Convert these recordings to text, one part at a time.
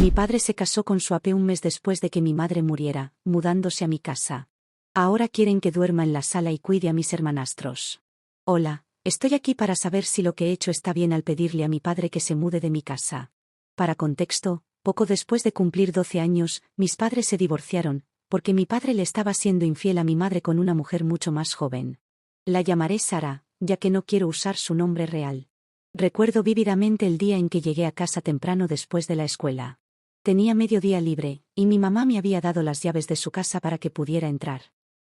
Mi padre se casó con Suape un mes después de que mi madre muriera, mudándose a mi casa. Ahora quieren que duerma en la sala y cuide a mis hermanastros. Hola, estoy aquí para saber si lo que he hecho está bien al pedirle a mi padre que se mude de mi casa. Para contexto, poco después de cumplir 12 años, mis padres se divorciaron, porque mi padre le estaba siendo infiel a mi madre con una mujer mucho más joven. La llamaré Sara, ya que no quiero usar su nombre real. Recuerdo vívidamente el día en que llegué a casa temprano después de la escuela. Tenía medio día libre, y mi mamá me había dado las llaves de su casa para que pudiera entrar.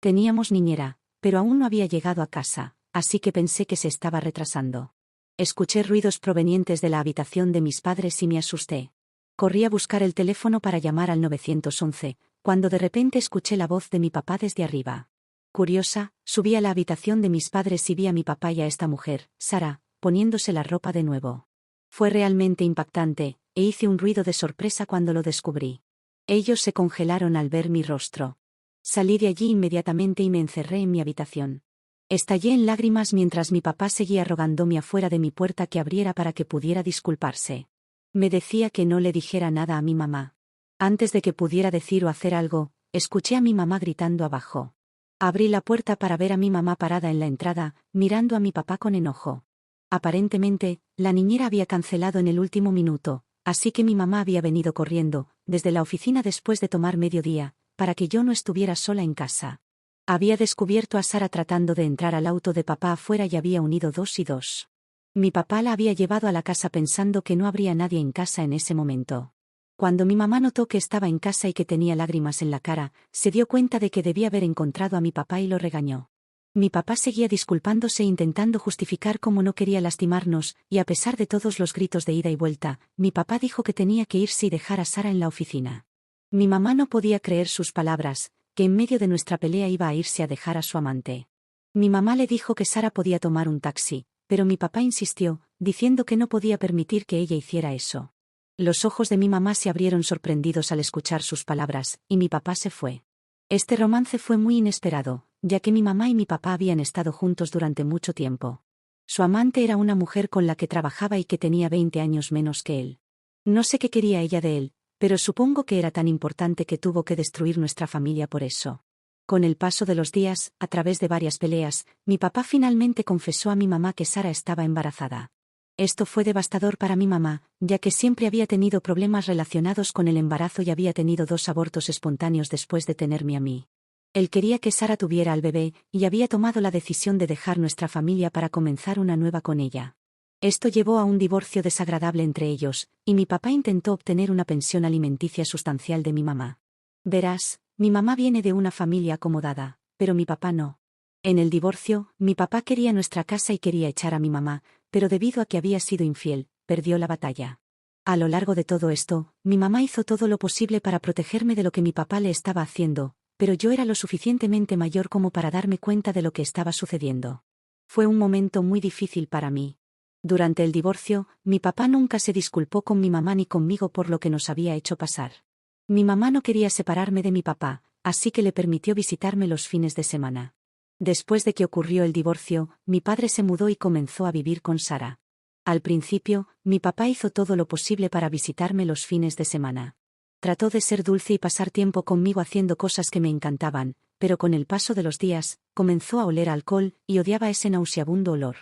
Teníamos niñera, pero aún no había llegado a casa, así que pensé que se estaba retrasando. Escuché ruidos provenientes de la habitación de mis padres y me asusté. Corrí a buscar el teléfono para llamar al 911, cuando de repente escuché la voz de mi papá desde arriba. Curiosa, subí a la habitación de mis padres y vi a mi papá y a esta mujer, Sara, poniéndose la ropa de nuevo. Fue realmente impactante, e hice un ruido de sorpresa cuando lo descubrí. Ellos se congelaron al ver mi rostro. Salí de allí inmediatamente y me encerré en mi habitación. Estallé en lágrimas mientras mi papá seguía rogándome afuera de mi puerta que abriera para que pudiera disculparse. Me decía que no le dijera nada a mi mamá. Antes de que pudiera decir o hacer algo, escuché a mi mamá gritando abajo. Abrí la puerta para ver a mi mamá parada en la entrada, mirando a mi papá con enojo. Aparentemente, la niñera había cancelado en el último minuto, así que mi mamá había venido corriendo, desde la oficina después de tomar mediodía, para que yo no estuviera sola en casa. Había descubierto a Sara tratando de entrar al auto de papá afuera y había unido 2 y 2. Mi papá la había llevado a la casa pensando que no habría nadie en casa en ese momento. Cuando mi mamá notó que estaba en casa y que tenía lágrimas en la cara, se dio cuenta de que debía haber encontrado a mi papá y lo regañó. Mi papá seguía disculpándose e intentando justificar cómo no quería lastimarnos, y a pesar de todos los gritos de ida y vuelta, mi papá dijo que tenía que irse y dejar a Sara en la oficina. Mi mamá no podía creer sus palabras, que en medio de nuestra pelea iba a irse a dejar a su amante. Mi mamá le dijo que Sara podía tomar un taxi, pero mi papá insistió, diciendo que no podía permitir que ella hiciera eso. Los ojos de mi mamá se abrieron sorprendidos al escuchar sus palabras, y mi papá se fue. Este romance fue muy inesperado, ya que mi mamá y mi papá habían estado juntos durante mucho tiempo. Su amante era una mujer con la que trabajaba y que tenía 20 años menos que él. No sé qué quería ella de él, pero supongo que era tan importante que tuvo que destruir nuestra familia por eso. Con el paso de los días, a través de varias peleas, mi papá finalmente confesó a mi mamá que Sara estaba embarazada. Esto fue devastador para mi mamá, ya que siempre había tenido problemas relacionados con el embarazo y había tenido 2 abortos espontáneos después de tenerme a mí. Él quería que Sara tuviera al bebé, y había tomado la decisión de dejar nuestra familia para comenzar una nueva con ella. Esto llevó a un divorcio desagradable entre ellos, y mi papá intentó obtener una pensión alimenticia sustancial de mi mamá. Verás, mi mamá viene de una familia acomodada, pero mi papá no. En el divorcio, mi papá quería nuestra casa y quería echar a mi mamá, pero debido a que había sido infiel, perdió la batalla. A lo largo de todo esto, mi mamá hizo todo lo posible para protegerme de lo que mi papá le estaba haciendo, pero yo era lo suficientemente mayor como para darme cuenta de lo que estaba sucediendo. Fue un momento muy difícil para mí. Durante el divorcio, mi papá nunca se disculpó con mi mamá ni conmigo por lo que nos había hecho pasar. Mi mamá no quería separarme de mi papá, así que le permitió visitarme los fines de semana. Después de que ocurrió el divorcio, mi padre se mudó y comenzó a vivir con Sara. Al principio, mi papá hizo todo lo posible para visitarme los fines de semana. Trató de ser dulce y pasar tiempo conmigo haciendo cosas que me encantaban, pero con el paso de los días, comenzó a oler alcohol y odiaba ese nauseabundo olor.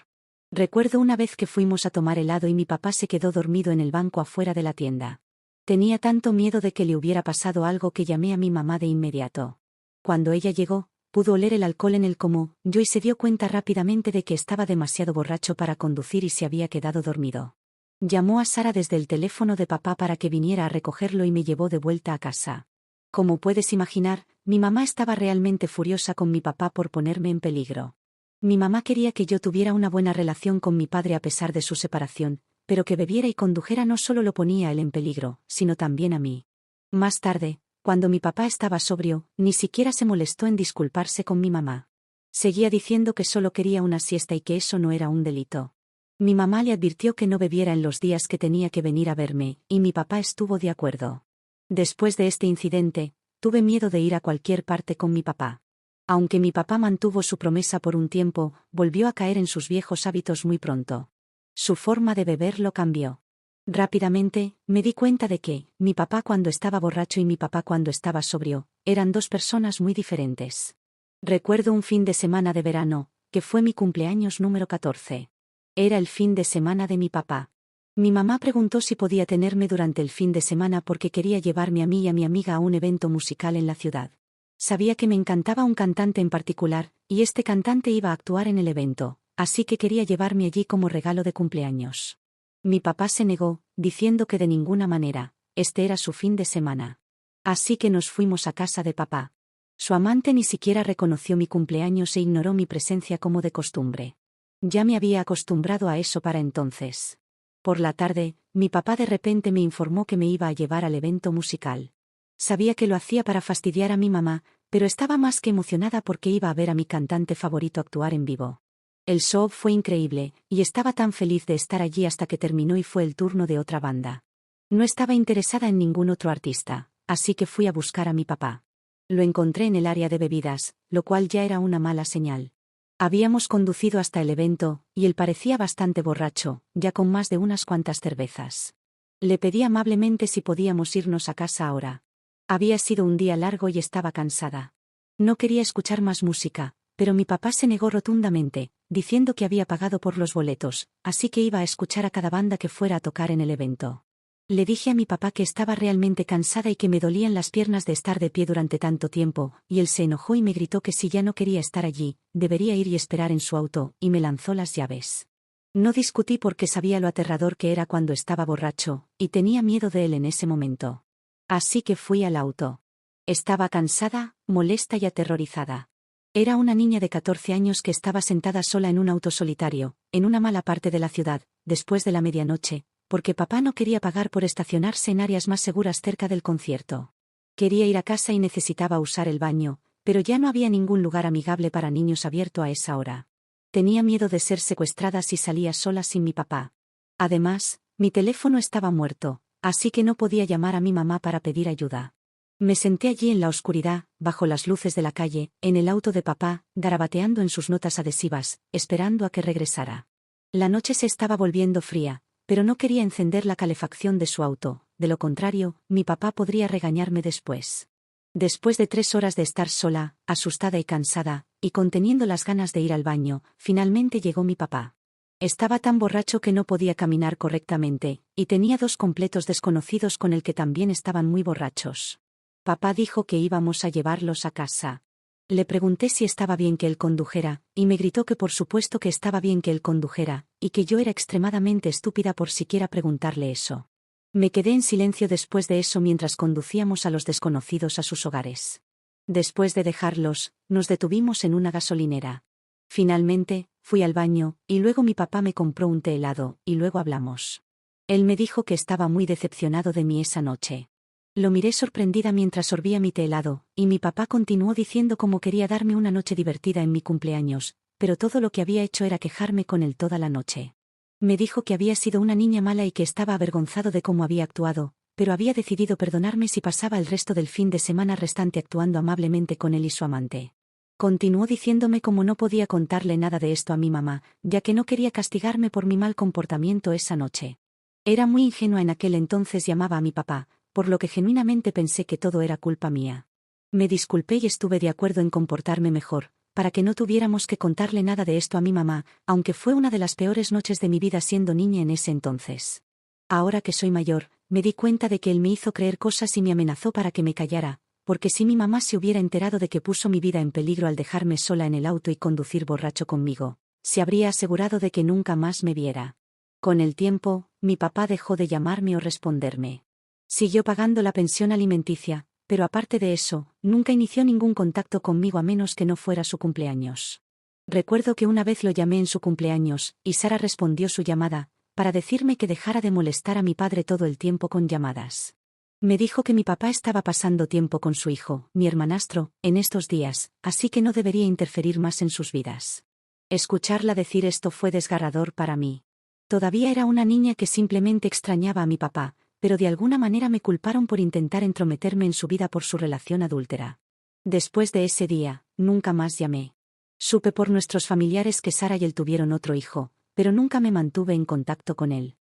Recuerdo una vez que fuimos a tomar helado y mi papá se quedó dormido en el banco afuera de la tienda. Tenía tanto miedo de que le hubiera pasado algo que llamé a mi mamá de inmediato. Cuando ella llegó, pudo oler el alcohol en él como yo y se dio cuenta rápidamente de que estaba demasiado borracho para conducir y se había quedado dormido. Llamó a Sara desde el teléfono de papá para que viniera a recogerlo y me llevó de vuelta a casa. Como puedes imaginar, mi mamá estaba realmente furiosa con mi papá por ponerme en peligro. Mi mamá quería que yo tuviera una buena relación con mi padre a pesar de su separación, pero que bebiera y condujera no solo lo ponía a él en peligro, sino también a mí. Más tarde, cuando mi papá estaba sobrio, ni siquiera se molestó en disculparse con mi mamá. Seguía diciendo que solo quería una siesta y que eso no era un delito. Mi mamá le advirtió que no bebiera en los días que tenía que venir a verme, y mi papá estuvo de acuerdo. Después de este incidente, tuve miedo de ir a cualquier parte con mi papá. Aunque mi papá mantuvo su promesa por un tiempo, volvió a caer en sus viejos hábitos muy pronto. Su forma de beber lo cambió. Rápidamente, me di cuenta de que, mi papá cuando estaba borracho y mi papá cuando estaba sobrio, eran dos personas muy diferentes. Recuerdo un fin de semana de verano, que fue mi cumpleaños número 14. Era el fin de semana de mi papá. Mi mamá preguntó si podía tenerme durante el fin de semana porque quería llevarme a mí y a mi amiga a un evento musical en la ciudad. Sabía que me encantaba un cantante en particular, y este cantante iba a actuar en el evento, así que quería llevarme allí como regalo de cumpleaños. Mi papá se negó, diciendo que de ninguna manera, este era su fin de semana. Así que nos fuimos a casa de papá. Su amante ni siquiera reconoció mi cumpleaños e ignoró mi presencia como de costumbre. Ya me había acostumbrado a eso para entonces. Por la tarde, mi papá de repente me informó que me iba a llevar al evento musical. Sabía que lo hacía para fastidiar a mi mamá, pero estaba más que emocionada porque iba a ver a mi cantante favorito actuar en vivo. El show fue increíble, y estaba tan feliz de estar allí hasta que terminó y fue el turno de otra banda. No estaba interesada en ningún otro artista, así que fui a buscar a mi papá. Lo encontré en el área de bebidas, lo cual ya era una mala señal. Habíamos conducido hasta el evento, y él parecía bastante borracho, ya con más de unas cuantas cervezas. Le pedí amablemente si podíamos irnos a casa ahora. Había sido un día largo y estaba cansada. No quería escuchar más música, pero mi papá se negó rotundamente, diciendo que había pagado por los boletos, así que iba a escuchar a cada banda que fuera a tocar en el evento. Le dije a mi papá que estaba realmente cansada y que me dolían las piernas de estar de pie durante tanto tiempo, y él se enojó y me gritó que si ya no quería estar allí, debería ir y esperar en su auto, y me lanzó las llaves. No discutí porque sabía lo aterrador que era cuando estaba borracho, y tenía miedo de él en ese momento. Así que fui al auto. Estaba cansada, molesta y aterrorizada. Era una niña de 14 años que estaba sentada sola en un auto solitario, en una mala parte de la ciudad, después de la medianoche, porque papá no quería pagar por estacionarse en áreas más seguras cerca del concierto. Quería ir a casa y necesitaba usar el baño, pero ya no había ningún lugar amigable para niños abierto a esa hora. Tenía miedo de ser secuestrada si salía sola sin mi papá. Además, mi teléfono estaba muerto, así que no podía llamar a mi mamá para pedir ayuda. Me senté allí en la oscuridad, bajo las luces de la calle, en el auto de papá, garabateando en sus notas adhesivas, esperando a que regresara. La noche se estaba volviendo fría, pero no quería encender la calefacción de su auto, de lo contrario, mi papá podría regañarme después. Después de 3 horas de estar sola, asustada y cansada, y conteniendo las ganas de ir al baño, finalmente llegó mi papá. Estaba tan borracho que no podía caminar correctamente, y tenía 2 completos desconocidos con el que también estaban muy borrachos. Papá dijo que íbamos a llevarlos a casa. Le pregunté si estaba bien que él condujera, y me gritó que por supuesto que estaba bien que él condujera, y que yo era extremadamente estúpida por siquiera preguntarle eso. Me quedé en silencio después de eso mientras conducíamos a los desconocidos a sus hogares. Después de dejarlos, nos detuvimos en una gasolinera. Finalmente, fui al baño, y luego mi papá me compró un té helado, y luego hablamos. Él me dijo que estaba muy decepcionado de mí esa noche. Lo miré sorprendida mientras sorbía mi té helado, y mi papá continuó diciendo cómo quería darme una noche divertida en mi cumpleaños, pero todo lo que había hecho era quejarme con él toda la noche. Me dijo que había sido una niña mala y que estaba avergonzado de cómo había actuado, pero había decidido perdonarme si pasaba el resto del fin de semana restante actuando amablemente con él y su amante. Continuó diciéndome cómo no podía contarle nada de esto a mi mamá, ya que no quería castigarme por mi mal comportamiento esa noche. Era muy ingenua en aquel entonces y amaba a mi papá, por lo que genuinamente pensé que todo era culpa mía. Me disculpé y estuve de acuerdo en comportarme mejor, para que no tuviéramos que contarle nada de esto a mi mamá, aunque fue una de las peores noches de mi vida siendo niña en ese entonces. Ahora que soy mayor, me di cuenta de que él me hizo creer cosas y me amenazó para que me callara, porque si mi mamá se hubiera enterado de que puso mi vida en peligro al dejarme sola en el auto y conducir borracho conmigo, se habría asegurado de que nunca más me viera. Con el tiempo, mi papá dejó de llamarme o responderme. Siguió pagando la pensión alimenticia, pero aparte de eso, nunca inició ningún contacto conmigo a menos que no fuera su cumpleaños. Recuerdo que una vez lo llamé en su cumpleaños, y Sara respondió su llamada, para decirme que dejara de molestar a mi padre todo el tiempo con llamadas. Me dijo que mi papá estaba pasando tiempo con su hijo, mi hermanastro, en estos días, así que no debería interferir más en sus vidas. Escucharla decir esto fue desgarrador para mí. Todavía era una niña que simplemente extrañaba a mi papá, pero de alguna manera me culparon por intentar entrometerme en su vida por su relación adúltera. Después de ese día, nunca más llamé. Supe por nuestros familiares que Sara y él tuvieron otro hijo, pero nunca me mantuve en contacto con él.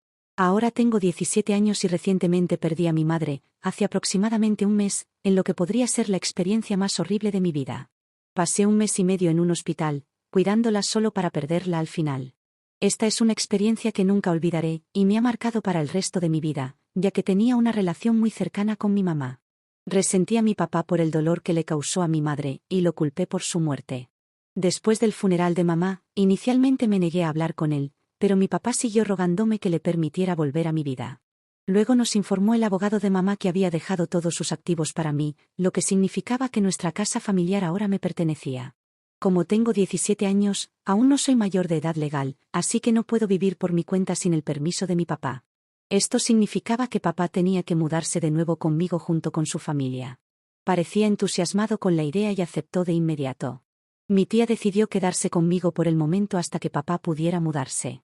Ahora tengo 17 años y recientemente perdí a mi madre, hace aproximadamente un mes, en lo que podría ser la experiencia más horrible de mi vida. Pasé un mes y medio en un hospital, cuidándola solo para perderla al final. Esta es una experiencia que nunca olvidaré, y me ha marcado para el resto de mi vida, ya que tenía una relación muy cercana con mi mamá. Resentí a mi papá por el dolor que le causó a mi madre, y lo culpé por su muerte. Después del funeral de mamá, inicialmente me negué a hablar con él, pero mi papá siguió rogándome que le permitiera volver a mi vida. Luego nos informó el abogado de mamá que había dejado todos sus activos para mí, lo que significaba que nuestra casa familiar ahora me pertenecía. Como tengo 17 años, aún no soy mayor de edad legal, así que no puedo vivir por mi cuenta sin el permiso de mi papá. Esto significaba que papá tenía que mudarse de nuevo conmigo junto con su familia. Parecía entusiasmado con la idea y aceptó de inmediato. Mi tía decidió quedarse conmigo por el momento hasta que papá pudiera mudarse.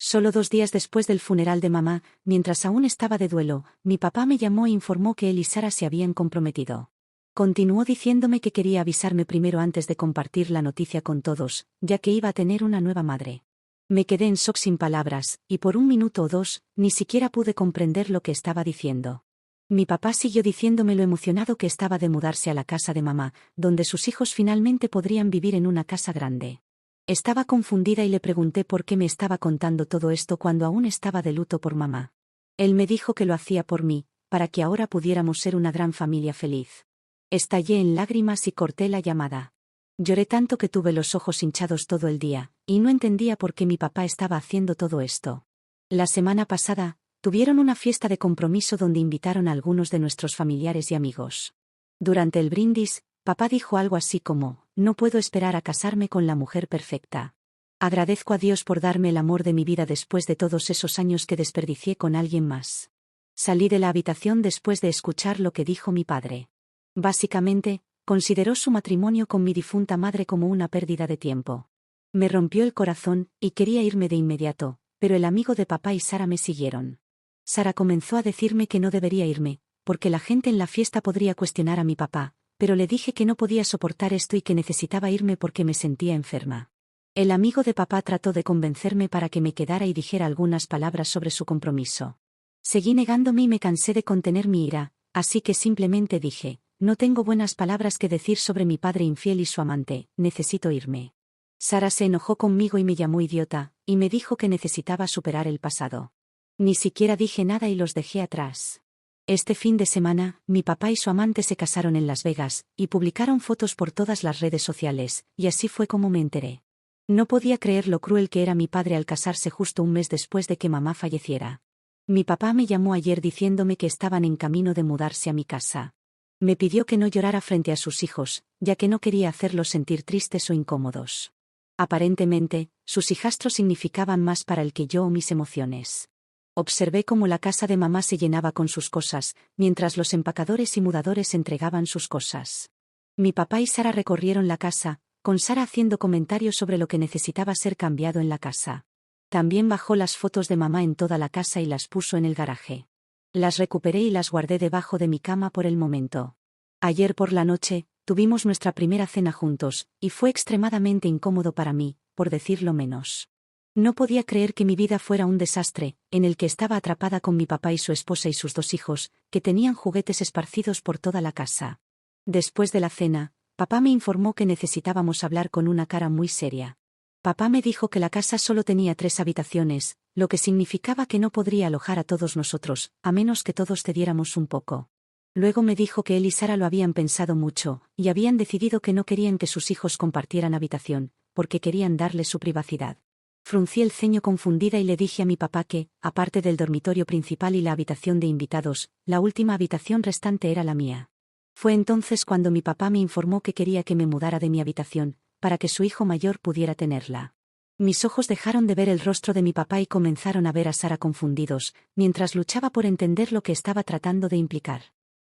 Solo 2 días después del funeral de mamá, mientras aún estaba de duelo, mi papá me llamó e informó que él y Sara se habían comprometido. Continuó diciéndome que quería avisarme primero antes de compartir la noticia con todos, ya que iba a tener una nueva madre. Me quedé en shock sin palabras, y por 1 minuto o 2, ni siquiera pude comprender lo que estaba diciendo. Mi papá siguió diciéndome lo emocionado que estaba de mudarse a la casa de mamá, donde sus hijos finalmente podrían vivir en una casa grande. Estaba confundida y le pregunté por qué me estaba contando todo esto cuando aún estaba de luto por mamá. Él me dijo que lo hacía por mí, para que ahora pudiéramos ser una gran familia feliz. Estallé en lágrimas y corté la llamada. Lloré tanto que tuve los ojos hinchados todo el día, y no entendía por qué mi papá estaba haciendo todo esto. La semana pasada, tuvieron una fiesta de compromiso donde invitaron a algunos de nuestros familiares y amigos. Durante el brindis, papá dijo algo así como: «No puedo esperar a casarme con la mujer perfecta. Agradezco a Dios por darme el amor de mi vida después de todos esos años que desperdicié con alguien más». Salí de la habitación después de escuchar lo que dijo mi padre. Básicamente, consideró su matrimonio con mi difunta madre como una pérdida de tiempo. Me rompió el corazón, y quería irme de inmediato, pero el amigo de papá y Sara me siguieron. Sara comenzó a decirme que no debería irme, porque la gente en la fiesta podría cuestionar a mi papá, pero le dije que no podía soportar esto y que necesitaba irme porque me sentía enferma. El amigo de papá trató de convencerme para que me quedara y dijera algunas palabras sobre su compromiso. Seguí negándome y me cansé de contener mi ira, así que simplemente dije: «No tengo buenas palabras que decir sobre mi padre infiel y su amante, necesito irme». Sara se enojó conmigo y me llamó idiota, y me dijo que necesitaba superar el pasado. Ni siquiera dije nada y los dejé atrás. Este fin de semana, mi papá y su amante se casaron en Las Vegas, y publicaron fotos por todas las redes sociales, y así fue como me enteré. No podía creer lo cruel que era mi padre al casarse justo un mes después de que mamá falleciera. Mi papá me llamó ayer diciéndome que estaban en camino de mudarse a mi casa. Me pidió que no llorara frente a sus hijos, ya que no quería hacerlos sentir tristes o incómodos. Aparentemente, sus hijastros significaban más para él que yo o mis emociones. Observé cómo la casa de mamá se llenaba con sus cosas, mientras los empacadores y mudadores entregaban sus cosas. Mi papá y Sara recorrieron la casa, con Sara haciendo comentarios sobre lo que necesitaba ser cambiado en la casa. También bajó las fotos de mamá en toda la casa y las puso en el garaje. Las recuperé y las guardé debajo de mi cama por el momento. Ayer por la noche, tuvimos nuestra primera cena juntos, y fue extremadamente incómodo para mí, por decirlo menos. No podía creer que mi vida fuera un desastre, en el que estaba atrapada con mi papá y su esposa y sus 2 hijos, que tenían juguetes esparcidos por toda la casa. Después de la cena, papá me informó que necesitábamos hablar con una cara muy seria. Papá me dijo que la casa solo tenía 3 habitaciones, lo que significaba que no podría alojar a todos nosotros, a menos que todos cediéramos un poco. Luego me dijo que él y Sara lo habían pensado mucho, y habían decidido que no querían que sus hijos compartieran habitación, porque querían darles su privacidad. Fruncí el ceño confundida y le dije a mi papá que, aparte del dormitorio principal y la habitación de invitados, la última habitación restante era la mía. Fue entonces cuando mi papá me informó que quería que me mudara de mi habitación, para que su hijo mayor pudiera tenerla. Mis ojos dejaron de ver el rostro de mi papá y comenzaron a ver a Sara confundidos, mientras luchaba por entender lo que estaba tratando de implicar.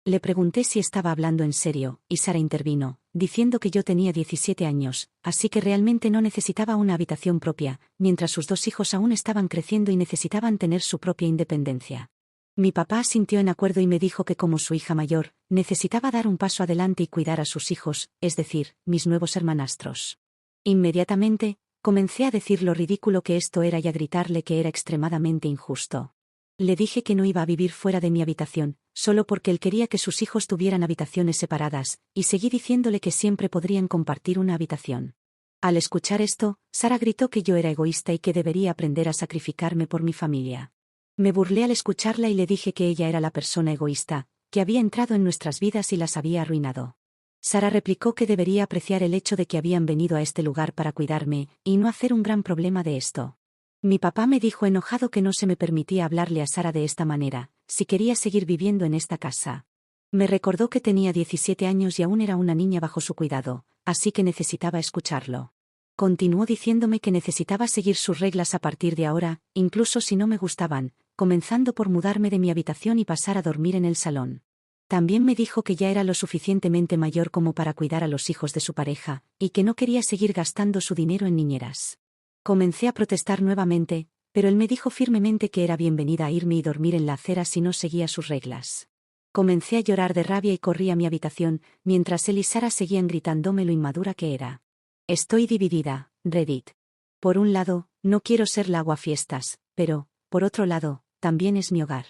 Le pregunté si estaba hablando en serio, y Sara intervino, diciendo que yo tenía 17 años, así que realmente no necesitaba una habitación propia, mientras sus 2 hijos aún estaban creciendo y necesitaban tener su propia independencia. Mi papá asintió en acuerdo y me dijo que como su hija mayor, necesitaba dar un paso adelante y cuidar a sus hijos, es decir, mis nuevos hermanastros. Inmediatamente, comencé a decir lo ridículo que esto era y a gritarle que era extremadamente injusto. Le dije que no iba a vivir fuera de mi habitación, solo porque él quería que sus hijos tuvieran habitaciones separadas, y seguí diciéndole que siempre podrían compartir una habitación. Al escuchar esto, Sara gritó que yo era egoísta y que debería aprender a sacrificarme por mi familia. Me burlé al escucharla y le dije que ella era la persona egoísta, que había entrado en nuestras vidas y las había arruinado. Sara replicó que debería apreciar el hecho de que habían venido a este lugar para cuidarme, y no hacer un gran problema de esto. Mi papá me dijo enojado que no se me permitía hablarle a Sara de esta manera, si quería seguir viviendo en esta casa. Me recordó que tenía 17 años y aún era una niña bajo su cuidado, así que necesitaba escucharlo. Continuó diciéndome que necesitaba seguir sus reglas a partir de ahora, incluso si no me gustaban, comenzando por mudarme de mi habitación y pasar a dormir en el salón. También me dijo que ya era lo suficientemente mayor como para cuidar a los hijos de su pareja, y que no quería seguir gastando su dinero en niñeras. Comencé a protestar nuevamente, pero él me dijo firmemente que era bienvenida a irme y dormir en la acera si no seguía sus reglas. Comencé a llorar de rabia y corrí a mi habitación, mientras él y Sara seguían gritándome lo inmadura que era. Estoy dividida, Reddit. Por un lado, no quiero ser la aguafiestas, pero, por otro lado, también es mi hogar.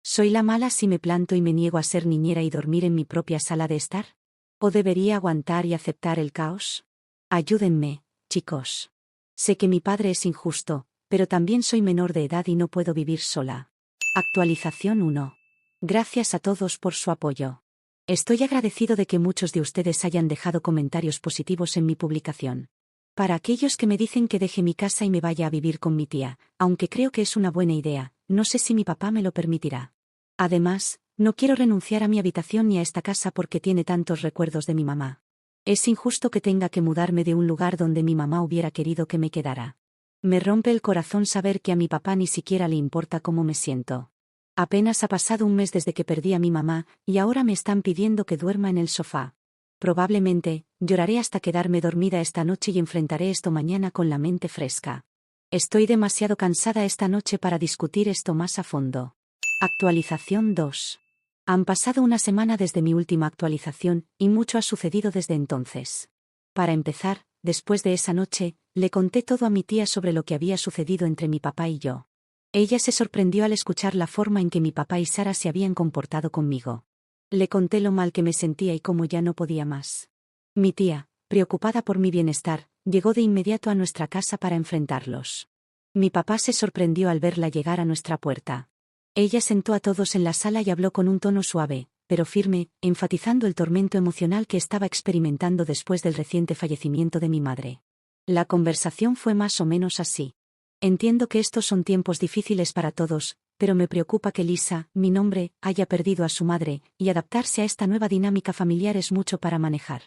¿Soy la mala si me planto y me niego a ser niñera y dormir en mi propia sala de estar? ¿O debería aguantar y aceptar el caos? Ayúdenme, chicos. Sé que mi padre es injusto, pero también soy menor de edad y no puedo vivir sola. Actualización 1. Gracias a todos por su apoyo. Estoy agradecido de que muchos de ustedes hayan dejado comentarios positivos en mi publicación. Para aquellos que me dicen que deje mi casa y me vaya a vivir con mi tía, aunque creo que es una buena idea, no sé si mi papá me lo permitirá. Además, no quiero renunciar a mi habitación ni a esta casa porque tiene tantos recuerdos de mi mamá. Es injusto que tenga que mudarme de un lugar donde mi mamá hubiera querido que me quedara. Me rompe el corazón saber que a mi papá ni siquiera le importa cómo me siento. Apenas ha pasado un mes desde que perdí a mi mamá, y ahora me están pidiendo que duerma en el sofá. Probablemente, lloraré hasta quedarme dormida esta noche y enfrentaré esto mañana con la mente fresca. Estoy demasiado cansada esta noche para discutir esto más a fondo. Actualización 2. Han pasado una semana desde mi última actualización, y mucho ha sucedido desde entonces. Para empezar, después de esa noche, le conté todo a mi tía sobre lo que había sucedido entre mi papá y yo. Ella se sorprendió al escuchar la forma en que mi papá y Sara se habían comportado conmigo. Le conté lo mal que me sentía y cómo ya no podía más. Mi tía, preocupada por mi bienestar, llegó de inmediato a nuestra casa para enfrentarlos. Mi papá se sorprendió al verla llegar a nuestra puerta. Ella sentó a todos en la sala y habló con un tono suave, pero firme, enfatizando el tormento emocional que estaba experimentando después del reciente fallecimiento de mi madre. La conversación fue más o menos así. Entiendo que estos son tiempos difíciles para todos, pero me preocupa que Lisa, mi nombre, haya perdido a su madre, y adaptarse a esta nueva dinámica familiar es mucho para manejar.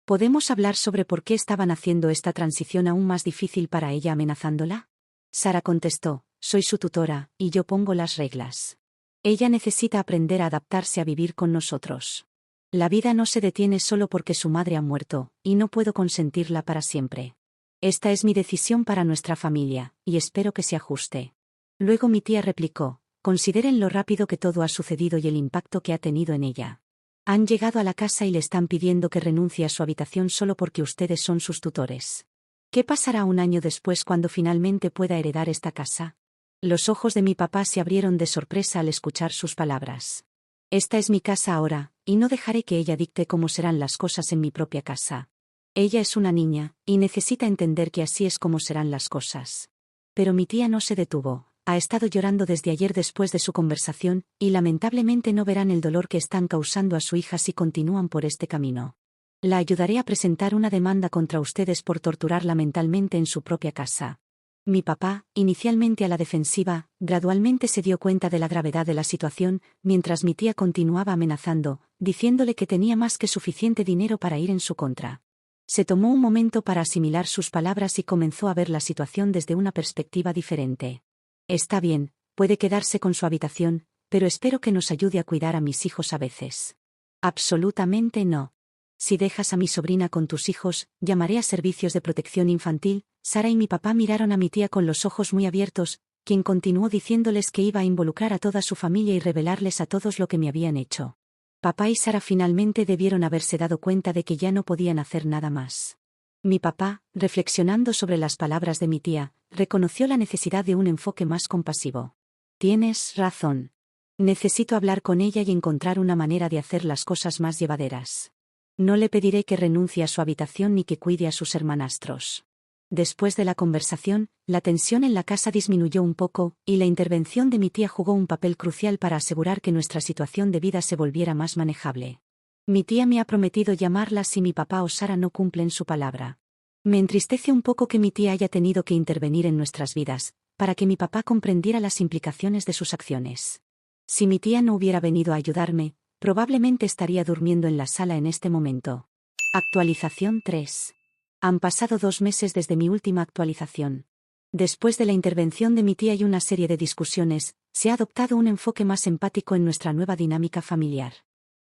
¿Podemos hablar sobre por qué estaban haciendo esta transición aún más difícil para ella amenazándola? Sara contestó, soy su tutora, y yo pongo las reglas. Ella necesita aprender a adaptarse a vivir con nosotros. La vida no se detiene solo porque su madre ha muerto, y no puedo consentirla para siempre. Esta es mi decisión para nuestra familia, y espero que se ajuste. Luego mi tía replicó, consideren lo rápido que todo ha sucedido y el impacto que ha tenido en ella. Han llegado a la casa y le están pidiendo que renuncie a su habitación solo porque ustedes son sus tutores. ¿Qué pasará un año después cuando finalmente pueda heredar esta casa? Los ojos de mi papá se abrieron de sorpresa al escuchar sus palabras. Esta es mi casa ahora, y no dejaré que ella dicte cómo serán las cosas en mi propia casa. Ella es una niña, y necesita entender que así es como serán las cosas. Pero mi tía no se detuvo, ha estado llorando desde ayer después de su conversación, y lamentablemente no verán el dolor que están causando a su hija si continúan por este camino. La ayudaré a presentar una demanda contra ustedes por torturarla mentalmente en su propia casa. Mi papá, inicialmente a la defensiva, gradualmente se dio cuenta de la gravedad de la situación, mientras mi tía continuaba amenazando, diciéndole que tenía más que suficiente dinero para ir en su contra. Se tomó un momento para asimilar sus palabras y comenzó a ver la situación desde una perspectiva diferente. Está bien, puede quedarse con su habitación, pero espero que nos ayude a cuidar a mis hijos a veces. Absolutamente no. Si dejas a mi sobrina con tus hijos, llamaré a servicios de protección infantil. Sara y mi papá miraron a mi tía con los ojos muy abiertos, quien continuó diciéndoles que iba a involucrar a toda su familia y revelarles a todos lo que me habían hecho. Papá y Sara finalmente debieron haberse dado cuenta de que ya no podían hacer nada más. Mi papá, reflexionando sobre las palabras de mi tía, reconoció la necesidad de un enfoque más compasivo. Tienes razón. Necesito hablar con ella y encontrar una manera de hacer las cosas más llevaderas. No le pediré que renuncie a su habitación ni que cuide a sus hermanastros. Después de la conversación, la tensión en la casa disminuyó un poco, y la intervención de mi tía jugó un papel crucial para asegurar que nuestra situación de vida se volviera más manejable. Mi tía me ha prometido llamarla si mi papá o Sara no cumplen su palabra. Me entristece un poco que mi tía haya tenido que intervenir en nuestras vidas, para que mi papá comprendiera las implicaciones de sus acciones. Si mi tía no hubiera venido a ayudarme, probablemente estaría durmiendo en la sala en este momento. Actualización 3. Han pasado 2 meses desde mi última actualización. Después de la intervención de mi tía y una serie de discusiones, se ha adoptado un enfoque más empático en nuestra nueva dinámica familiar.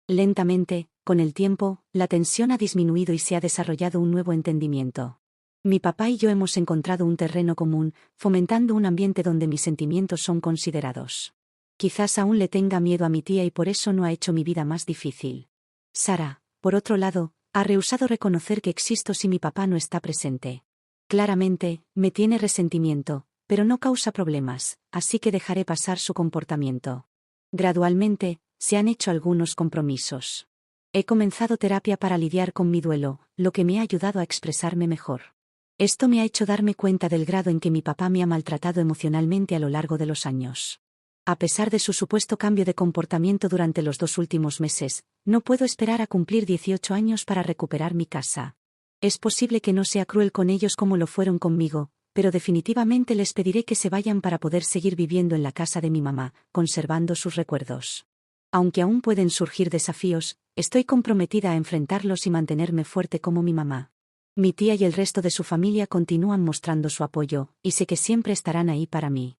Lentamente, con el tiempo, la tensión ha disminuido y se ha desarrollado un nuevo entendimiento. Mi papá y yo hemos encontrado un terreno común, fomentando un ambiente donde mis sentimientos son considerados. Quizás aún le tenga miedo a mi tía y por eso no ha hecho mi vida más difícil. Sara, por otro lado, ha rehusado reconocer que existo si mi papá no está presente. Claramente, me tiene resentimiento, pero no causa problemas, así que dejaré pasar su comportamiento. Gradualmente, se han hecho algunos compromisos. He comenzado terapia para lidiar con mi duelo, lo que me ha ayudado a expresarme mejor. Esto me ha hecho darme cuenta del grado en que mi papá me ha maltratado emocionalmente a lo largo de los años. A pesar de su supuesto cambio de comportamiento durante los 2 últimos meses, no puedo esperar a cumplir 18 años para recuperar mi casa. Es posible que no sea cruel con ellos como lo fueron conmigo, pero definitivamente les pediré que se vayan para poder seguir viviendo en la casa de mi mamá, conservando sus recuerdos. Aunque aún pueden surgir desafíos, estoy comprometida a enfrentarlos y mantenerme fuerte como mi mamá. Mi tía y el resto de su familia continúan mostrando su apoyo, y sé que siempre estarán ahí para mí.